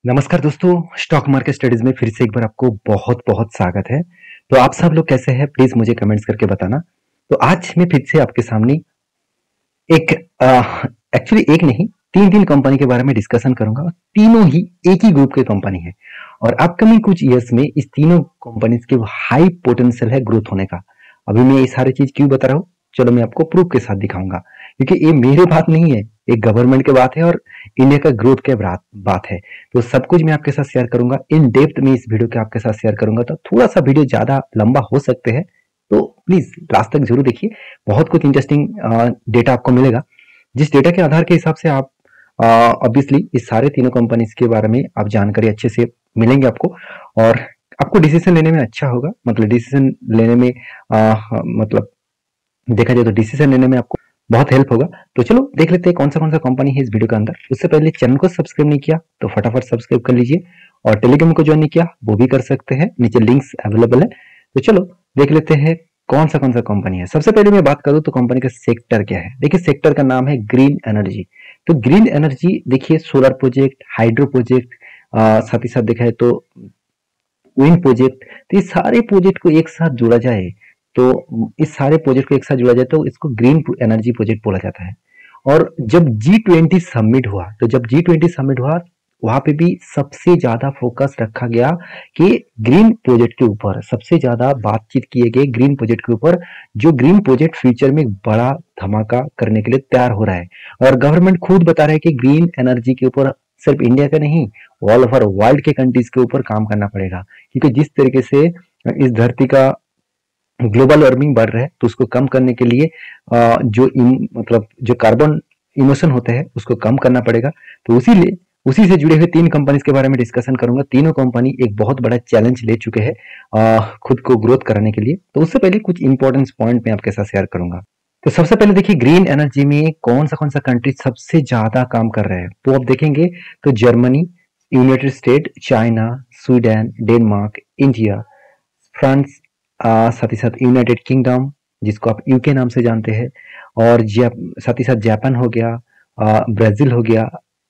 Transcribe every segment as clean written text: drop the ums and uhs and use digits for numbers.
नमस्कार दोस्तों, stock market studies में फिर से एक बार आपको बहुत बहुत स्वागत है। तो आप सब लोग कैसे हैं, प्लीज मुझे कमेंट्स करके बताना। तो आज मैं फिर से आपके सामने एक एक्चुअली एक नहीं तीन कंपनी के बारे में डिस्कशन करूंगा। तीनों ही एक ही ग्रुप के कंपनी है और अपकमिंग कुछ ईयर्स में इस तीनों कंपनीज के हाई पोटेंशियल है ग्रोथ होने का। अभी मैं ये सारी चीज क्यों बता रहा हूँ, चलो मैं आपको प्रूफ के साथ दिखाऊंगा, क्योंकि ये मेरे बात नहीं है, एक गवर्नमेंट की बात है और इंडिया का ग्रोथ के बात है। तो सब कुछ मैं आपके साथ शेयर करूंगा, इन डेप्थ में इस वीडियो के आपके साथ शेयर करूंगा। तो थोड़ा सा वीडियो ज्यादा लंबा हो सकते हैं, तो प्लीज लास्ट तक जरूर देखिए, बहुत कुछ इंटरेस्टिंग डेटा आपको मिलेगा, जिस डेटा के आधार के हिसाब से आप ऑब्वियसली इस सारे तीनों कंपनीज के बारे में आप जानकारी अच्छे से मिलेंगे आपको, और आपको डिसीजन लेने में अच्छा होगा। मतलब डिसीजन लेने में मतलब देखा जाए तो डिसीजन लेने में आपको बहुत हेल्प होगा। तो चलो देख लेते हैं कौन सा कंपनी है इस वीडियो के अंदर। उससे पहले चैनल को सब्सक्राइब नहीं किया तो फटाफट सब्सक्राइब कर लीजिए, और टेलीग्राम को ज्वाइन नहीं किया वो भी कर सकते हैं, नीचे लिंक्स अवेलेबल है। तो चलो देख लेते हैं कौन सा कंपनी है। सबसे पहले मैं बात करूं तो कंपनी का सेक्टर क्या है। देखिए सेक्टर का नाम है ग्रीन एनर्जी। तो ग्रीन एनर्जी देखिए सोलर प्रोजेक्ट, हाइड्रो प्रोजेक्ट, साथ ही साथ देखा है तो विंड प्रोजेक्ट, तो ये सारे प्रोजेक्ट को एक साथ जोड़ा जाए, तो इस सारे प्रोजेक्ट को एक साथ जोड़ा जाए तो इसको ग्रीन एनर्जी प्रोजेक्ट बोला जाता है। और जब G20 समिट हुआ, तो जब G20 समिट हुआ वहां पे भी सबसे ज्यादा फोकस रखा गया कि ग्रीन प्रोजेक्ट के ऊपर, सबसे ज्यादा बातचीत किए गए ग्रीन प्रोजेक्ट के ऊपर, जो ग्रीन प्रोजेक्ट फ्यूचर में एक बड़ा धमाका करने के लिए तैयार हो रहा है। और गवर्नमेंट खुद बता रहा है कि ग्रीन एनर्जी के ऊपर सिर्फ इंडिया का नहीं, ऑल ओवर वर्ल्ड के कंट्रीज के ऊपर काम करना पड़ेगा, क्योंकि जिस तरीके से इस धरती का ग्लोबल वार्मिंग बढ़ रहा है, तो उसको कम करने के लिए मतलब जो कार्बन इमिशन होते हैं उसको कम करना पड़ेगा। तो उसी से जुड़े हुए तीन कंपनीज के बारे में डिस्कशन करूंगा। तीनों कंपनी एक बहुत बड़ा चैलेंज ले चुके हैं खुद को ग्रोथ कराने के लिए। तो उससे पहले कुछ इंपॉर्टेंट पॉइंट मैं आपके साथ शेयर करूंगा। तो सबसे पहले देखिए ग्रीन एनर्जी में कौन सा कंट्री सबसे ज्यादा काम कर रहा है। तो आप देखेंगे तो Germany, United state, China, Sweden, Denmark, India, France, साथ ही साथ यूनाइटेड किंगडम जिसको आप यूके नाम से जानते हैं, और साथ ही साथ जापान हो गया, ब्राजील हो गया,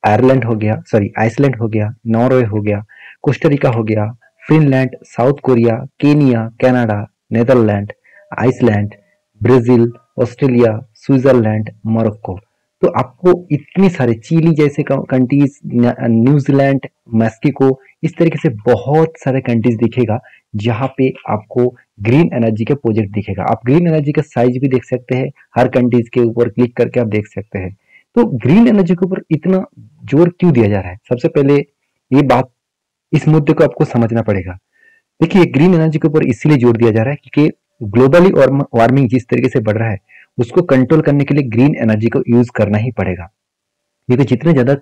आयरलैंड हो गया, सॉरी आइसलैंड हो गया, नॉर्वे हो गया, कोस्टारिका हो गया, Finland, South Korea, Kenya, Canada, Netherland, Iceland, Brazil, Australia, Switzerland, Morocco. तो आपको इतने सारे, चिली जैसे कंट्रीज, न्यूजीलैंड, मैक्सिको, इस तरीके से बहुत सारे कंट्रीज दिखेगा जहां पे आपको ग्रीन एनर्जी का प्रोजेक्ट दिखेगा। आप ग्रीन एनर्जी का साइज भी देख सकते हैं, हर कंट्रीज के ऊपर क्लिक करके आप देख सकते हैं। तो ग्रीन एनर्जी के ऊपर इतना जोर क्यों दिया जा रहा है, सबसे पहले ये बात, इस मुद्दे को आपको समझना पड़ेगा। देखिए ग्रीन एनर्जी के ऊपर इसलिए जोर दिया जा रहा है क्योंकि ग्लोबली वार्मिंग जिस तरीके से बढ़ रहा है उसको कंट्रोल करने के लिए ग्रीन एनर्जी को यूज करना ही पड़ेगा, क्योंकि जितने ज्यादा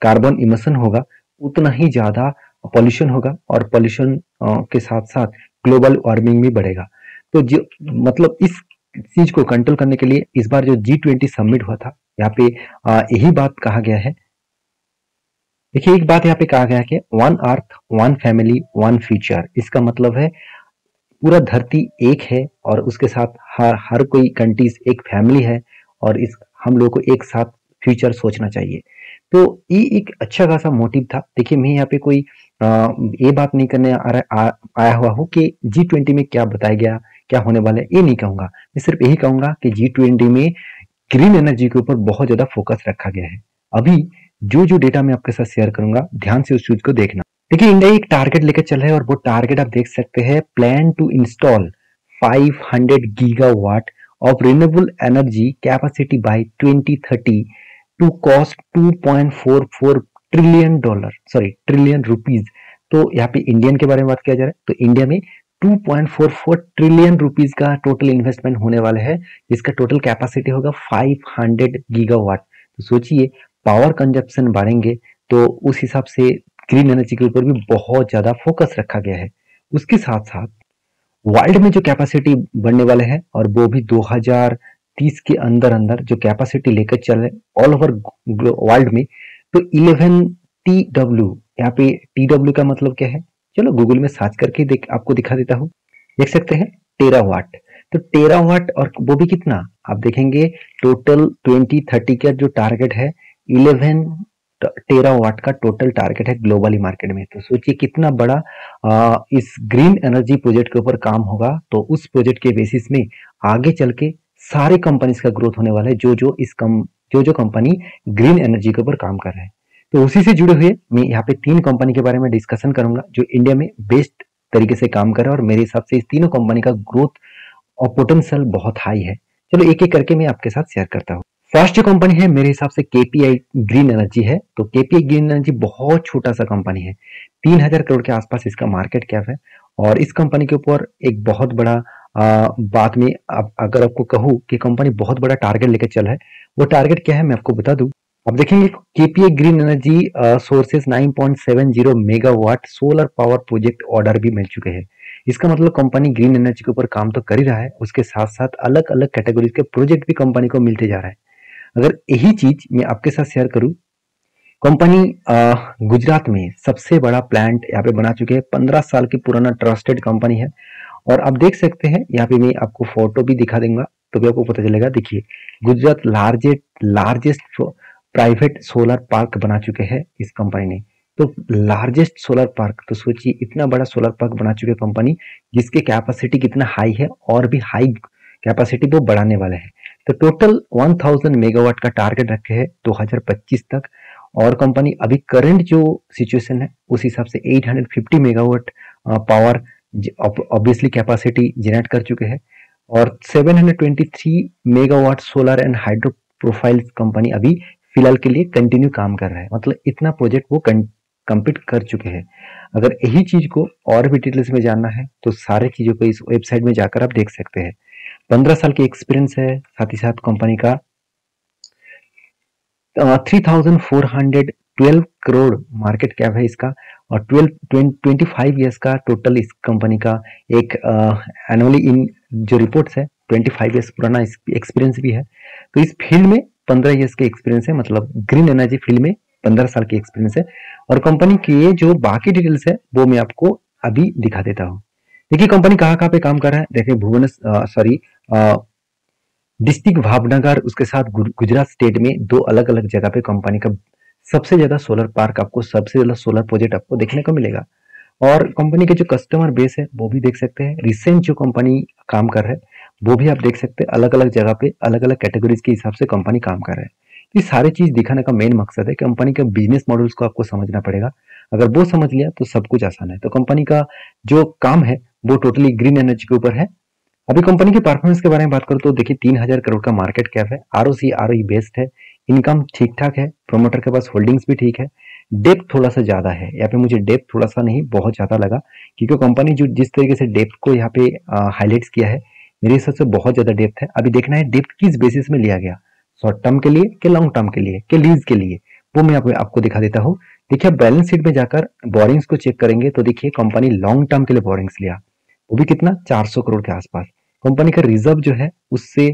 कार्बन इमिशन होगा उतना ही ज्यादा पॉल्यूशन होगा, और पॉल्यूशन के साथ साथ ग्लोबल वार्मिंग भी बढ़ेगा। तो जो मतलब इस चीज को कंट्रोल करने के लिए इस बार जो G20 समिट हुआ था, यहाँ पे यही बात कहा गया है। देखिए एक बात यहाँ पे कहा गया है कि one earth, one family, one future. इसका मतलब है पूरा धरती एक है और उसके साथ हर कोई कंट्रीज एक फैमिली है, और इस हम लोग को एक साथ फ्यूचर सोचना चाहिए। तो ये एक अच्छा खासा मोटिव था। देखिए मैं यहाँ पे कोई ये बात नहीं करने आया हुआ हूँ कि G20 में क्या बताया गया, क्या होने वाला है, ये नहीं कहूंगा। मैं सिर्फ यही कहूंगा कि G20 में ग्रीन एनर्जी के ऊपर बहुत ज्यादा फोकस रखा गया है। अभी जो डेटा मैं आपके साथ शेयर करूंगा, ध्यान से उस चीज को देखना। देखिए इंडिया एक टारगेट लेकर चल रहा है, और वो टारगेट आप देख सकते हैं, plan to install 500 gigawatt of renewable energy capacity by 2030 to cost $2.44 trillion, sorry trillion rupees. तो यहाँ पे इंडियन के बारे में बात किया जा रहा है, तो इंडिया में 2.44 ट्रिलियन रुपीज का टोटल इन्वेस्टमेंट होने वाला है, जिसका टोटल कैपेसिटी होगा 500 गीगावाट। तो सोचिए पावर कंजप्शन बढ़ेंगे, तो उस हिसाब से ग्रीन एनर्जी के ऊपर भी बहुत ज्यादा फोकस रखा गया है। उसके साथ साथ वर्ल्ड में जो कैपेसिटी बढ़ने वाले हैं, और वो भी 2030 के अंदर अंदर जो कैपेसिटी लेकर चल रहे ऑल ओवर वर्ल्ड में, तो 11 TW, यहाँ पे TW का मतलब क्या है, चलो गूगल में सर्च करके आपको दिखा देता हूँ। देख सकते हैं टेरावाट। तो टेरावाट, और वो भी कितना, आप देखेंगे टोटल 2030 का जो टारगेट है 11 टेरावाट का टोटल टारगेट है ग्लोबली मार्केट में। तो सोचिए कितना बड़ा इस ग्रीन एनर्जी प्रोजेक्ट के ऊपर काम होगा। तो उस प्रोजेक्ट के बेसिस में आगे चल के सारे कंपनीज का ग्रोथ होने वाला है, जो कंपनी ग्रीन एनर्जी के ऊपर काम कर रहे हैं। तो उसी से जुड़े हुए मैं यहाँ पे 3 कंपनी के बारे में डिस्कशन करूंगा जो इंडिया में बेस्ट तरीके से काम कर रहा है, और मेरे हिसाब से इस तीनों कंपनी का ग्रोथ और पोटेंशियल बहुत हाई है। चलो एक एक करके मैं आपके साथ शेयर करता हूँ। फर्स्ट जो कंपनी है मेरे हिसाब से केपीआई ग्रीन एनर्जी है। तो केपीआई ग्रीन एनर्जी बहुत छोटा सा कंपनी है, 3000 करोड़ के आसपास इसका मार्केट कैप है। और इस कंपनी के ऊपर एक बहुत बड़ा बात में अगर आपको कहूँ कि कंपनी बहुत बड़ा टारगेट लेकर चल है, वो टारगेट क्या है मैं आपको बता दूं। अब देखेंगे KPI green energy sources 9.70 megawatt solar power project order भी मिल चुके हैं। इसका मतलब कंपनी ग्रीन एनर्जी के ऊपर काम तो कर ही रहा है, उसके साथ साथ अलग अलग कैटेगरीज के प्रोजेक्ट भी कंपनी को मिलते जा रहा है। अगर यही चीज मैं आपके साथ शेयर करूं, कंपनी गुजरात में सबसे बड़ा प्लांट यहाँ पे बना चुके हैं, 15 साल की पुराना ट्रस्टेड कंपनी है। और आप देख सकते हैं यहाँ पे मैं आपको फोटो भी दिखा दूंगा तो भी आपको पता चलेगा। देखिए Gujarat largest private solar park बना चुके हैं इस कंपनी ने। तो लार्जेस्ट सोलर पार्क, तो सोचिए इतना बड़ा सोलर पार्क बना चुके कंपनी जिसके कैपेसिटी कितना हाई है, और भी हाई कैपेसिटी वो बढ़ाने वाले हैं। तो टोटल 1000 मेगावाट का टारगेट रखे हैं 2025 तक। और कंपनी अभी करंट जो सिचुएशन है उस हिसाब से 850 megawatt power obviously capacity generate कर चुके हैं। और 723 megawatt solar and hydro profile company अभी फिलहाल के लिए कंटिन्यू काम कर रहा है, मतलब इतना प्रोजेक्ट वो कंप्लीट कर चुके हैं। अगर यही चीज को और भी डिटेल्स में जानना है तो सारे चीजों को इस वेबसाइट में जाकर आप देख सकते हैं। 15 साल की एक्सपीरियंस है, साथ ही साथ कंपनी का 3412 करोड़ मार्केट कैप है इसका, और 25 ईयर्स का टोटल इस कंपनी का एक एनुअली इन जो रिपोर्ट्स है 25 ईयर्स पुराना एक्सपीरियंस भी है। तो इस फील्ड में 15 ईयर्स के एक्सपीरियंस है, मतलब ग्रीन एनर्जी फील्ड में 15 साल की एक्सपीरियंस है। और कंपनी की ये जो बाकी डिटेल्स है वो मैं आपको अभी दिखा देता हूँ। देखिए कंपनी कहाँ पे काम कर रहा है। देखिए डिस्ट्रिक्ट भावनगर, उसके साथ गुजरात स्टेट में 2 अलग अलग जगह पे कंपनी का सबसे ज्यादा सोलर पार्क, आपको सबसे ज्यादा सोलर प्रोजेक्ट आपको देखने को मिलेगा। और कंपनी के जो कस्टमर बेस है वो भी देख सकते हैं। रिसेंट जो कंपनी काम कर रहा है वो भी आप देख सकते हैं, अलग अलग जगह पे अलग अलग कैटेगरीज के हिसाब से कंपनी काम कर रहा है। ये सारी चीज दिखाने का मेन मकसद है कि कंपनी के बिजनेस मॉडल्स को आपको समझना पड़ेगा। अगर वो समझ लिया तो सब कुछ आसान है। तो कंपनी का जो काम है वो टोटली ग्रीन एनर्जी के ऊपर है। अभी कंपनी की परफॉर्मेंस के बारे में बात करूं तो देखिए 3000 करोड़ का मार्केट कैप है, आरओसी आरओई बेस्ड है, इनकम ठीक ठाक है, प्रोमोटर के पास होल्डिंग्स भी ठीक है। डेप्थ थोड़ा सा ज्यादा है, यहाँ पे मुझे डेप्थ थोड़ा सा नहीं बहुत ज्यादा लगा, क्योंकि कंपनी जो जिस तरीके से डेप्थ को यहाँ पे हाईलाइट्स किया है मेरे हिसाब से बहुत ज्यादा डेप्थ है। अभी देखना है डेप्थ किस बेसिस में लिया गया, शॉर्ट टर्म के लिए कि लॉन्ग टर्म के लिए कि लीज के लिए, वो मैं आपको दिखा देता हूँ। देखिए बैलेंस शीट में जाकर बोरिंग्स को चेक करेंगे तो देखिए कंपनी लॉन्ग टर्म के लिए बोरिंग्स लिया, वो भी कितना 400 करोड़ के आसपास। कंपनी का रिजर्व जो है उससे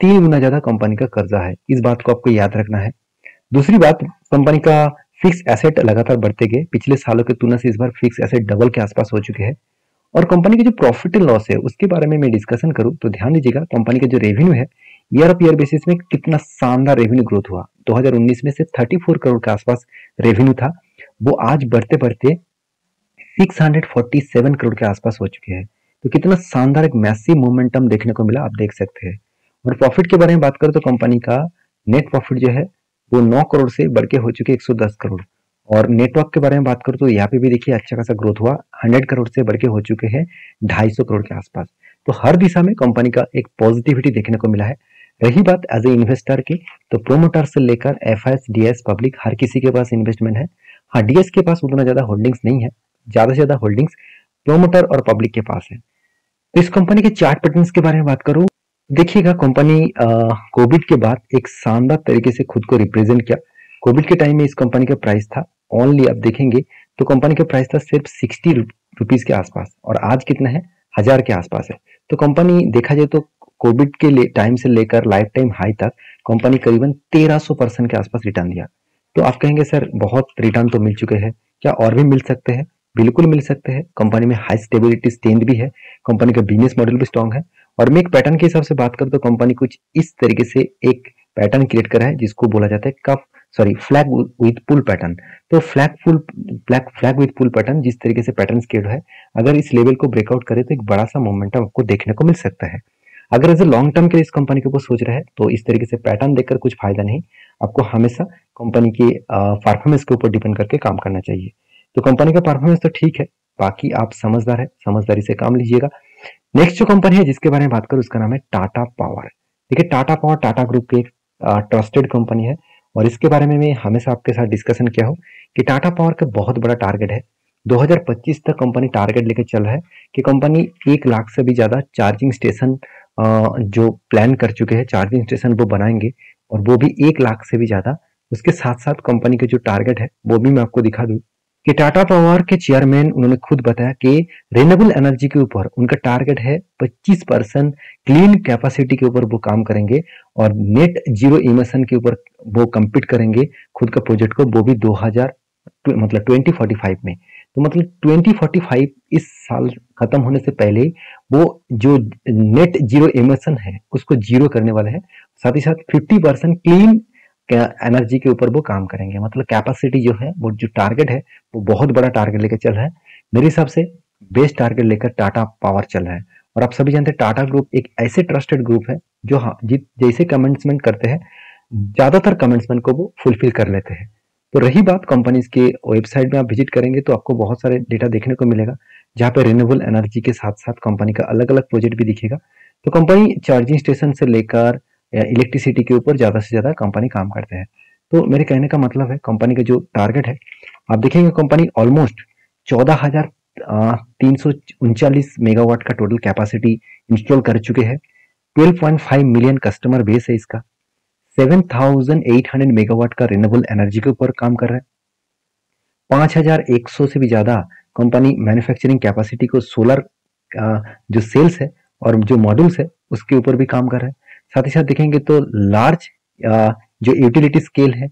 3 गुना ज्यादा कंपनी का कर्जा है, इस बात को आपको याद रखना है। दूसरी बात, कंपनी का फिक्स एसेट लगातार बढ़ते गए, पिछले सालों की तुलना से इस बार फिक्स एसेट डबल के आसपास हो चुके हैं। और कंपनी की जो प्रॉफिट एंड लॉस है उसके बारे में मैं डिस्कशन करूं तो ध्यान दीजिएगा, कंपनी का जो रेवेन्यू है ईयर ऑफ ईयर बेसिस में कितना शानदार रेवेन्यू ग्रोथ हुआ। 2019 में से 34 करोड़ के आसपास रेवेन्यू था, वो आज बढ़ते बढ़ते 647 करोड़ के आसपास हो चुके हैं। तो कितना शानदार एक मैसिव मोमेंटम देखने को मिला, आप देख सकते हैं। और प्रॉफिट के बारे में बात करें तो कंपनी का नेट प्रॉफिट जो है वो 9 करोड़ से बढ़ के हो चुके 110 करोड़। और नेटवर्क के बारे में बात करूं तो यहाँ पे भी देखिए अच्छा खासा ग्रोथ हुआ, 100 करोड़ से बढ़ के हो चुके हैं 250 करोड़ के आसपास। तो हर दिशा में कंपनी का एक पॉजिटिविटी देखने को मिला है। रही बात एज ए इन्वेस्टर की, तो प्रोमोटर से लेकर एफआईएस डीएस पब्लिक हर किसी के पास इन्वेस्टमेंट है। हाँ, डीएस के पास उतना ज्यादा होल्डिंग्स नहीं है, ज्यादा से ज्यादा होल्डिंग्स प्रोमोटर और पब्लिक के पास है। तो इस कंपनी के चार्ट पैटर्न्स के बारे में बात करूं, देखिएगा कंपनी कोविड के बाद एक शानदार तरीके से खुद को रिप्रेजेंट किया। कोविड के टाइम में इस कंपनी का प्राइस था ओनली, आप देखेंगे तो कंपनी का प्राइस था सिर्फ 60 रुपीज के आसपास, और आज कितना है 1000 के आसपास है। तो कंपनी देखा जाए तो कोविड के टाइम से लेकर लाइफ टाइम हाई तक कंपनी करीबन 1300% के आसपास रिटर्न दिया। तो आप कहेंगे सर बहुत रिटर्न तो मिल चुके हैं, क्या और भी मिल सकते हैं? बिल्कुल मिल सकते हैं। कंपनी में हाई स्टेबिलिटी स्ट्रेंथ भी है, कंपनी का बिजनेस मॉडल भी स्ट्रांग है। और मैं एक पैटर्न के हिसाब से बात करूं तो कंपनी कुछ इस तरीके से एक पैटर्न क्रिएट करा है जिसको बोला जाता है cup sorry flag with pull pattern. तो फ्लैग विथ पुल पैटर्न जिस तरीके से पैटर्न स्केड है, अगर इस लेवल को ब्रेकआउट करे तो एक बड़ा सा मोमेंटम आपको देखने को मिल सकता है। अगर एज ए लॉन्ग टर्म के लिए इस कंपनी के ऊपर सोच रहे हैं तो इस तरीके से पैटर्न देखकर कुछ फायदा नहीं, आपको हमेशा कंपनी की परफॉर्मेंस के ऊपर डिपेंड करके काम करना चाहिए। तो कंपनी का परफॉर्मेंस तो ठीक है, बाकी आप समझदार है, समझदारी से काम लीजिएगा। नेक्स्ट जो कंपनी है जिसके बारे में बात करूं उसका नाम है टाटा पावर। देखिए टाटा पावर टाटा ग्रुप की एक ट्रस्टेड कंपनी है और इसके बारे में मैं हमेशा आपके साथ डिस्कशन किया हूं कि टाटा पावर का बहुत बड़ा टारगेट है। 2025 तक कंपनी टारगेट लेकर चल रहा है कि कंपनी 1 लाख से भी ज्यादा चार्जिंग स्टेशन जो प्लान कर चुके हैं चार्जिंग स्टेशन वो बनाएंगे, और वो भी 1 लाख से भी ज्यादा। उसके साथ साथ कंपनी के जो टारगेट है वो भी मैं आपको दिखा दूं कि टाटा पावर के चेयरमैन उन्होंने खुद बताया कि रिन्यूएबल एनर्जी के ऊपर उनका टारगेट है 25% क्लीन कैपेसिटी के ऊपर वो काम करेंगे और नेट जीरो इमिशन के ऊपर वो कंप्लीट करेंगे खुद का प्रोजेक्ट को, वो भी 2045 में। तो मतलब 2045 इस साल खत्म होने से पहले वो जो नेट जीरो इमिशन है उसको जीरो करने वाले हैं। साथ ही साथ 50% क्लीन एनर्जी के ऊपर वो काम करेंगे। मतलब कैपेसिटी जो है वो जो टारगेट है वो बहुत बड़ा टारगेट लेकर चल रहा है। मेरे हिसाब से बेस्ट टारगेट लेकर टाटा पावर चल रहा है। और आप सभी जानते हैं टाटा ग्रुप एक ऐसे ट्रस्टेड ग्रुप है जो जैसे कमेंट्समेंट करते हैं ज्यादातर कमेंट्समेंट को वो फुलफिल कर लेते हैं। तो रही बात कंपनीज के वेबसाइट में आप विजिट करेंगे तो आपको बहुत सारे डेटा देखने को मिलेगा जहाँ पे रिन्यूएबल एनर्जी के साथ साथ कंपनी का अलग अलग प्रोजेक्ट भी दिखेगा। तो कंपनी चार्जिंग स्टेशन से लेकर इलेक्ट्रिसिटी के ऊपर ज्यादा से ज्यादा कंपनी काम करते हैं। तो मेरे कहने का मतलब है कंपनी का जो टारगेट है आप देखेंगे कंपनी ऑलमोस्ट 14,339 मेगावाट का टोटल कैपेसिटी इंस्टॉल कर चुके हैं। 12.5 मिलियन कस्टमर बेस है इसका। 7,800 मेगावाट का रिन्यूएबल एनर्जी के ऊपर काम कर रहा है। 5,100 से भी ज्यादा कंपनी मैन्युफैक्चरिंग कैपेसिटी को सोलर जो सेल्स है और जो मॉड्यूल्स है उसके ऊपर भी काम कर रहा है। साथ ही साथ देखेंगे तो लार्ज जो यूटिलिटी स्केल है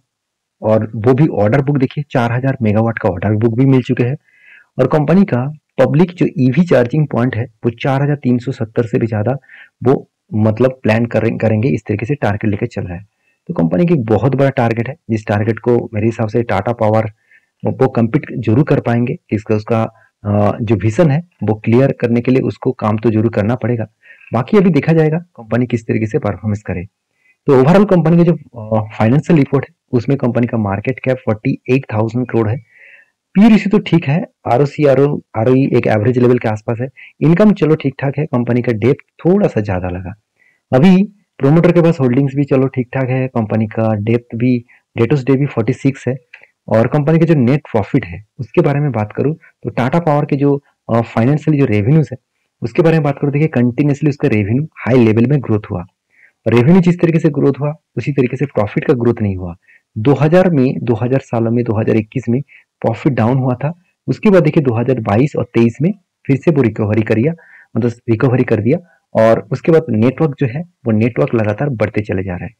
और वो भी ऑर्डर बुक देखिए 4,000 मेगावाट का ऑर्डर बुक भी मिल चुके हैं। और कंपनी का पब्लिक जो ईवी चार्जिंग पॉइंट है वो 4,370 से भी ज्यादा वो मतलब प्लान करेंगे। इस तरीके से टारगेट लेकर चल रहा है। तो कंपनी की बहुत बड़ा टारगेट है जिस टारगेट को मेरे हिसाब से टाटा पावर वो कंप्लीट जरूर कर पाएंगे। इसका उसका जो विजन है वो क्लियर करने के लिए उसको काम तो जरूर करना पड़ेगा। बाकी अभी देखा जाएगा कंपनी किस तरीके से परफॉर्मेंस करे। तो ओवरऑल कंपनी का जो फाइनेंशियल रिपोर्ट है उसमें कंपनी का मार्केट कैप 48,000 करोड़ है। पी रेशियो तो ठीक है, आरओसी आरओई एक एवरेज लेवल के आसपास है। इनकम चलो ठीक ठाक है, कंपनी का डेप्थ थोड़ा सा ज्यादा लगा। अभी प्रोमोटर के पास होल्डिंग्स भी चलो ठीक ठाक है, कंपनी का डेप्थ भी डेटोस डे भी 46 है। और कंपनी का जो नेट प्रॉफिट है उसके बारे में बात करूं तो टाटा पावर के जो फाइनेंशियल जो रेवेन्यूज है उसके बारे में बात करूं, देखिए कंटिन्यूसली उसका रेवेन्यू हाई लेवल में ग्रोथ हुआ। रेवेन्यू जिस तरीके से ग्रोथ हुआ उसी तरीके से प्रॉफिट का ग्रोथ नहीं हुआ। 2000 सालों में 2021 में प्रॉफिट डाउन हुआ था। उसके बाद देखिए 2022 और 23 में फिर से वो रिकवरी कर दिया और उसके बाद नेटवर्क जो है वो नेटवर्क लगातार बढ़ते चले जा रहे हैं।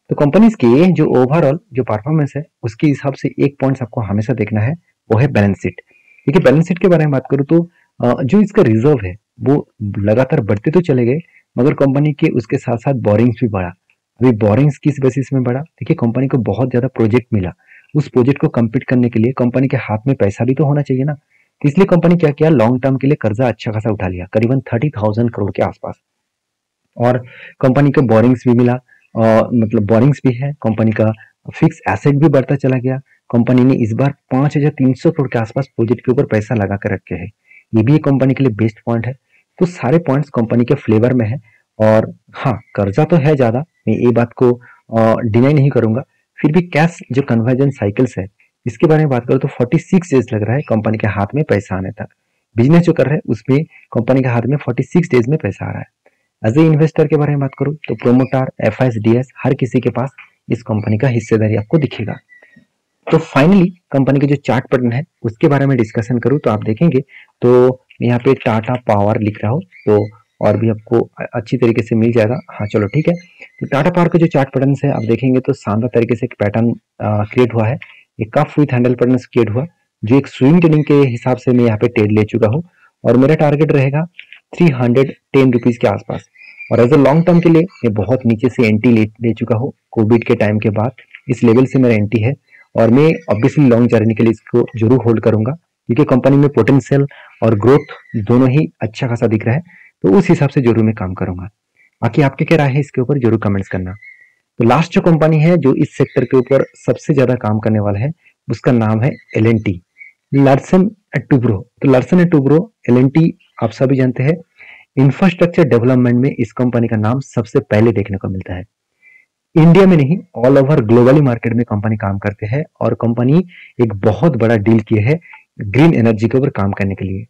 तो कंपनीज के जो ओवरऑल जो परफॉर्मेंस है उसके हिसाब से एक पॉइंट आपको हमेशा देखना है वो है बैलेंस शीट। देखिए बैलेंस शीट के बारे में बात करूँ तो जो इसका रिजर्व है वो लगातार बढ़ते तो चले गए मगर कंपनी के उसके साथ साथ बोरिंग्स भी बढ़ा। अभी बोरिंग्स किस बेसिस में बढ़ा, देखिए कंपनी को बहुत ज्यादा प्रोजेक्ट मिला। उस प्रोजेक्ट को कंप्लीट करने के लिए कंपनी के हाथ में पैसा भी तो होना चाहिए ना। तो इसलिए कंपनी क्या किया, लॉन्ग टर्म के लिए कर्जा अच्छा खासा उठा लिया करीबन 30,000 करोड़ के आसपास। और कंपनी को बोरिंग्स भी मिला, मतलब बोरिंग्स भी है। कंपनी का फिक्स एसेट भी बढ़ता चला गया। कंपनी ने इस बार 5,300 करोड़ के आसपास प्रोजेक्ट के ऊपर पैसा लगा कर रखे हैं। ये भी एक कंपनी के लिए बेस्ट पॉइंट है। तो सारे पॉइंट्स कंपनी के फ्लेवर में है। और हाँ कर्जा तो है ज्यादा, मैं ये बात को डिनाई नहीं करूंगा, फिर भी कैश जो कन्वर्जन साइकिल्स है इसके बारे में बात करो तो 46 डेज लग रहा है कंपनी के हाथ में पैसा आने तक। बिजनेस जो कर रहे हैं उसमें कंपनी के हाथ में 46 डेज में पैसा आ रहा है। एज ए इन्वेस्टर के बारे में बात करूं तो प्रोमोटर एफआईएस हर किसी के पास इस कंपनी का हिस्सेदारी आपको दिखेगा। तो फाइनली कंपनी का जो चार्ट पैटर्न है उसके बारे में डिस्कशन करूं तो आप देखेंगे तो यहाँ पे टाटा पावर लिख रहा हो तो और भी आपको अच्छी तरीके से मिल जाएगा। हाँ चलो ठीक है। तो टाटा पावर का जो चार्ट पैटर्न है आप देखेंगे तो शानदार तरीके से एक पैटर्न क्रिएट हुआ है। एक cough with handle pattern create हुआ जो एक स्विंग ट्रेडिंग के हिसाब से मैं यहाँ पे ट्रेड ले चुका हूँ और मेरा टारगेट रहेगा 310 रुपीज के आसपास। और एज ए लॉन्ग टर्म के लिए मैं बहुत नीचे से एंट्री ले चुका हूँ कोविड के टाइम के बाद। इस लेवल से मेरा एंट्री है और मैं ऑब्वियसली लॉन्ग जर्नी के लिए इसको जरूर होल्ड करूंगा, क्योंकि कंपनी में पोटेंशियल और ग्रोथ दोनों ही अच्छा खासा दिख रहा है, तो उस हिसाब से जरूर मैं काम करूंगा। बाकी आपके क्या राय है इसके ऊपर जरूर कमेंट्स करना। तो लास्ट जो कंपनी है जो इस सेक्टर के ऊपर सबसे ज्यादा काम करने वाला है, उसका नाम है एल&टी, लार्सन एंड टुब्रो। तो लार्सन एंड टुब्रो, एल&टी आप सभी जानते हैं, इंफ्रास्ट्रक्चर डेवलपमेंट में इस कंपनी का नाम सबसे पहले देखने को मिलता है। इंडिया में नहीं, ऑल ओवर ग्लोबली मार्केट में कंपनी काम करते हैं और कंपनी एक बहुत बड़ा डील किया है ग्रीन एनर्जी के ऊपर काम करने के लिए।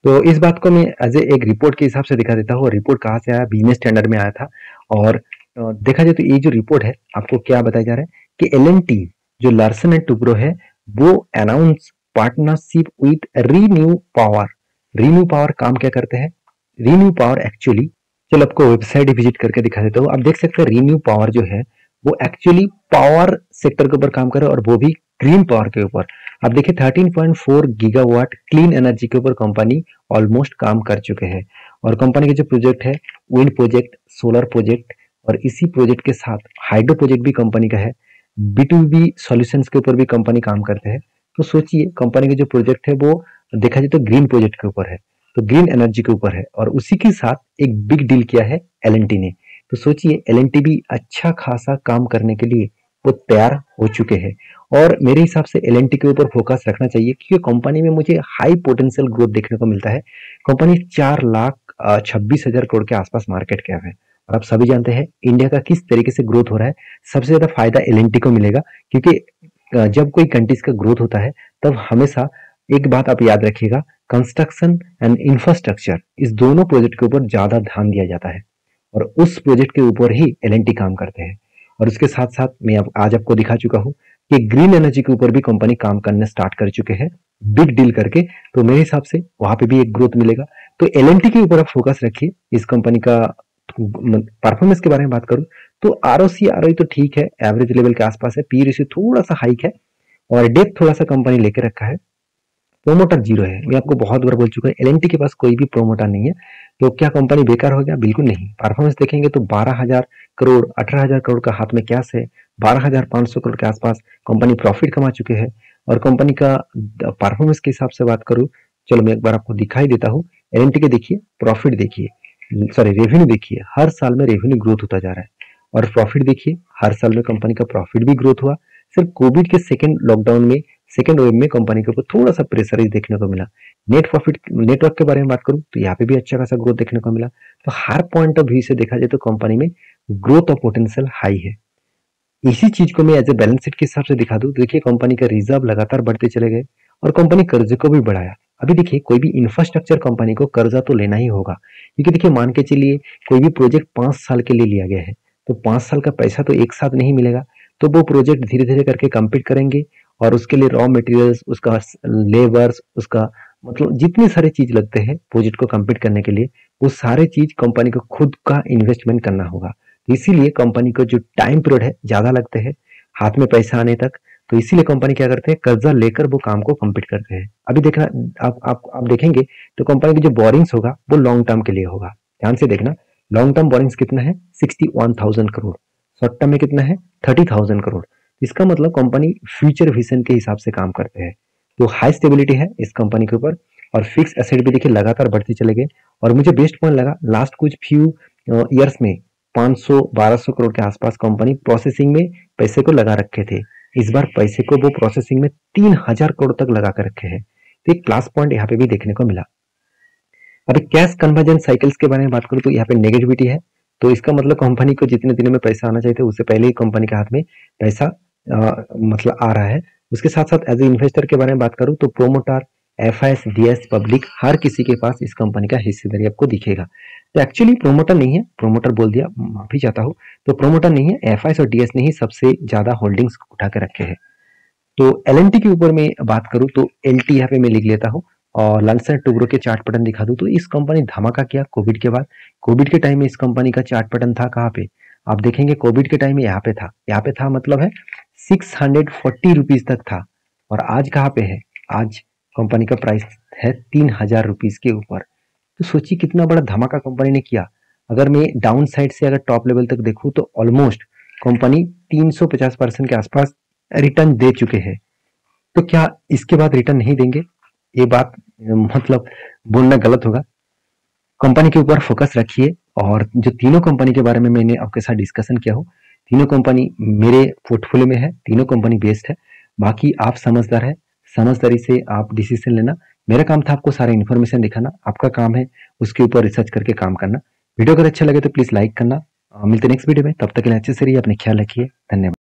तो इस बात को मैं एज एक रिपोर्ट के हिसाब से दिखा देता हूँ। रिपोर्ट कहाँ से आया? बिजनेस स्टैंडर्ड में आया था। और देखा जाए तो ये जो रिपोर्ट है आपको क्या बताया जा रहा है कि एल&टी जो लार्सन एंड टुब्रो है वो announce partnership with renew power. Renew power काम क्या करते हैं? रीन्यू पावर एक्चुअली, चलो आपको वेबसाइट विजिट करके दिखा देता हूँ। आप देख सकते हैं रीन्यू पावर जो है वो एक्चुअली पावर सेक्टर के ऊपर काम करे और वो भी ग्रीन पावर के ऊपर। आप देखिए 13.4 गीगावाट क्लीन एनर्जी के ऊपर कंपनी ऑलमोस्ट काम कर चुके हैं। और कंपनी के जो प्रोजेक्ट है, विंड प्रोजेक्ट, सोलर प्रोजेक्ट और इसी प्रोजेक्ट के साथ हाइड्रो प्रोजेक्ट भी कंपनी का है। B2B सॉल्यूशंस के ऊपर भी कंपनी काम करते हैं। तो सोचिए कंपनी के जो प्रोजेक्ट है वो देखा जाए तो ग्रीन प्रोजेक्ट के ऊपर है, तो ग्रीन एनर्जी के ऊपर है और उसी के साथ एक बिग डील किया है एल&टी ने। तो सोचिए एल&टी भी अच्छा खासा काम करने के लिए वो तैयार हो चुके हैं। और मेरे हिसाब से एल&टी के ऊपर फोकस रखना चाहिए, क्योंकि कंपनी में मुझे हाई पोटेंशियल ग्रोथ देखने को मिलता है। कंपनी 4,26,000 करोड़ के आसपास मार्केट कैप है और आप सभी जानते हैं इंडिया का किस तरीके से ग्रोथ हो रहा है। सबसे ज्यादा फायदा एल&टी को मिलेगा, क्योंकि जब कोई कंट्रीज का ग्रोथ होता है तब हमेशा एक बात आप याद रखिएगा, कंस्ट्रक्शन एंड इंफ्रास्ट्रक्चर, इस दोनों प्रोजेक्ट के ऊपर ज्यादा ध्यान दिया जाता है और उस प्रोजेक्ट के ऊपर ही एल&टी काम करते हैं। और उसके साथ साथ मैं आज आपको दिखा चुका हूँ कि ग्रीन एनर्जी के ऊपर भी कंपनी काम करना स्टार्ट कर चुके हैं बिग डील करके। तो मेरे हिसाब से वहां पे भी एक ग्रोथ मिलेगा। तो एल&टी के ऊपर आप फोकस रखिए। इस कंपनी का परफॉर्मेंस के बारे में बात करूं तो ROC तो ठीक है, एवरेज लेवल के आसपास है। पी रेशियो थोड़ा सा हाइक है और डेप्थ थोड़ा सा कंपनी लेके रखा है। प्रोमोटर जीरो है, मैं आपको बहुत बार बोल चुका हूँ एल&टी के पास कोई भी प्रोमोटर नहीं है। तो क्या कंपनी बेकार हो गया? बिल्कुल नहीं। परफॉर्मेंस देखेंगे तो 12,000 करोड़ 18,000 करोड़ का हाथ में कैश है, 12,500 करोड़ के आसपास कंपनी प्रॉफिट कमा चुके हैं। और कंपनी का परफॉर्मेंस के हिसाब से बात करूं, चलो मैं एक बार आपको दिखाई देता हूँ। एल&टी के देखिए प्रॉफिट, देखिए सॉरी रेवेन्यू देखिए, हर साल में रेवेन्यू ग्रोथ होता जा रहा है और प्रॉफिट देखिए हर साल में कंपनी का प्रॉफिट भी ग्रोथ हुआ। सिर्फ कोविड के सेकेंड लॉकडाउन में, सेकेंड वेव में कंपनी के ऊपर थोड़ा सा प्रेशर देखने को मिला। नेट प्रॉफिट, नेटवर्क के बारे में बात करूं तो यहाँ पे भी अच्छा खासा ग्रोथ देखने को मिला। तो हर पॉइंट ऑफ व्यू से देखा जाए तो कंपनी में ग्रोथ और पोटेंशियल हाई है। इसी चीज को मैं एज ए बैलेंस शीट के हिसाब से दिखा दूं, देखिए कंपनी का रिजर्व लगातार बढ़ते चले गए और कंपनी कर्जे को भी बढ़ाया। अभी देखिए कोई भी इंफ्रास्ट्रक्चर कंपनी को कर्जा तो लेना ही होगा, क्योंकि देखिए मान के चलिए कोई भी प्रोजेक्ट 5 साल के लिए लिया गया है तो 5 साल का पैसा तो एक साथ नहीं मिलेगा। तो वो प्रोजेक्ट धीरे धीरे करके कंप्लीट करेंगे और उसके लिए रॉ मटेरियल्स, उसका लेबर्स, उसका मतलब जितनी सारी चीज लगते हैं प्रोजेक्ट को कंप्लीट करने के लिए, वो सारे चीज कंपनी को खुद का इन्वेस्टमेंट करना होगा। इसीलिए कंपनी को जो टाइम पीरियड है ज्यादा लगते हैं हाथ में पैसा आने तक। तो इसीलिए कंपनी क्या करते हैं, कर्जा लेकर वो काम को कंप्लीट करते हैं। अभी देखना, आप देखेंगे तो कंपनी की जो बोरिंग्स होगा वो लॉन्ग टर्म के लिए होगा। ध्यान से देखना, लॉन्ग टर्म बोरिंग्स कितना है? 61,000 करोड़। शॉर्ट टर्म में कितना है? 30,000 करोड़। इसका मतलब कंपनी फ्यूचर विजन के हिसाब से काम करते हैं। तो हाई स्टेबिलिटी है इस कंपनी के ऊपर और फिक्स एसेट भी देखिए लगातार बढ़ते चले गए। और मुझे बेस्ट पॉइंट लगा, लास्ट कुछ फ्यू ईयर्स में 500-1200 करोड़ के आसपास कंपनी प्रोसेसिंग में पैसे को लगा रखे थे। इस बार पैसे को वो प्रोसेसिंग में 3,000 करोड़ तक लगा कर रखे हैं। तो एक प्लस पॉइंट यहाँ पे भी देखने को मिला। अभी कैश कन्वर्जन साइकिल्स के बारे में बात करूं तो यहाँ पे नेगेटिविटी है। तो इसका मतलब कंपनी को जितने दिनों में पैसा आना चाहिए था उससे पहले ही कंपनी के हाथ में पैसा मतलब आ रहा है। उसके साथ साथ एज ए इन्वेस्टर के बारे में बात करूं तो प्रोमोटर, FIs, DS, पब्लिक, हर किसी के पास इस कंपनी का हिस्सेदारी आपको दिखेगा। तो एक्चुअली प्रोमोटर नहीं है, प्रोमोटर बोल दिया, माफी चाहता हूँ। तो प्रोमोटर नहीं है, FIs और DS ने ही सबसे ज्यादा होल्डिंग्स उठा के रखे हैं। तो एल&टी के ऊपर मैं बात करूं तो LT यहाँ पे मैं लिख लेता हूँ और लार्सन टुब्रो के चार्ट पैटर्न दिखा दूं तो इस कंपनी धमाका किया कोविड के बाद। कोविड के टाइम में इस कंपनी का चार्ट पैटर्न था कहाँ पे? आप देखेंगे कोविड के टाइम में यहाँ पे था, यहाँ पे था मतलब है 640 रुपीज तक था। और आज कहाँ पे है? आज कंपनी का प्राइस है 3,000 रुपीज के ऊपर। तो सोचिए कितना बड़ा धमाका कंपनी ने किया। अगर मैं डाउन साइड से अगर टॉप लेवल तक देखूं तो ऑलमोस्ट कंपनी 350% के आसपास रिटर्न दे चुके हैं। तो क्या इसके बाद रिटर्न नहीं देंगे? ये बात मतलब बोलना गलत होगा। कंपनी के ऊपर फोकस रखिए, और जो तीनों कंपनी के बारे में मैंने आपके साथ डिस्कशन किया हो, तीनों कंपनी मेरे पोर्टफोलियो में है, तीनों कंपनी बेस्ट है। बाकी आप समझदार है, समझदारी से आप डिसीजन लेना। मेरा काम था आपको सारा इन्फॉर्मेशन दिखाना, आपका काम है उसके ऊपर रिसर्च करके काम करना। वीडियो अगर अच्छा लगे तो प्लीज लाइक करना। मिलते नेक्स्ट वीडियो में, तब तक के लिए अच्छे से रहिए, अपने ख्याल रखिए। धन्यवाद।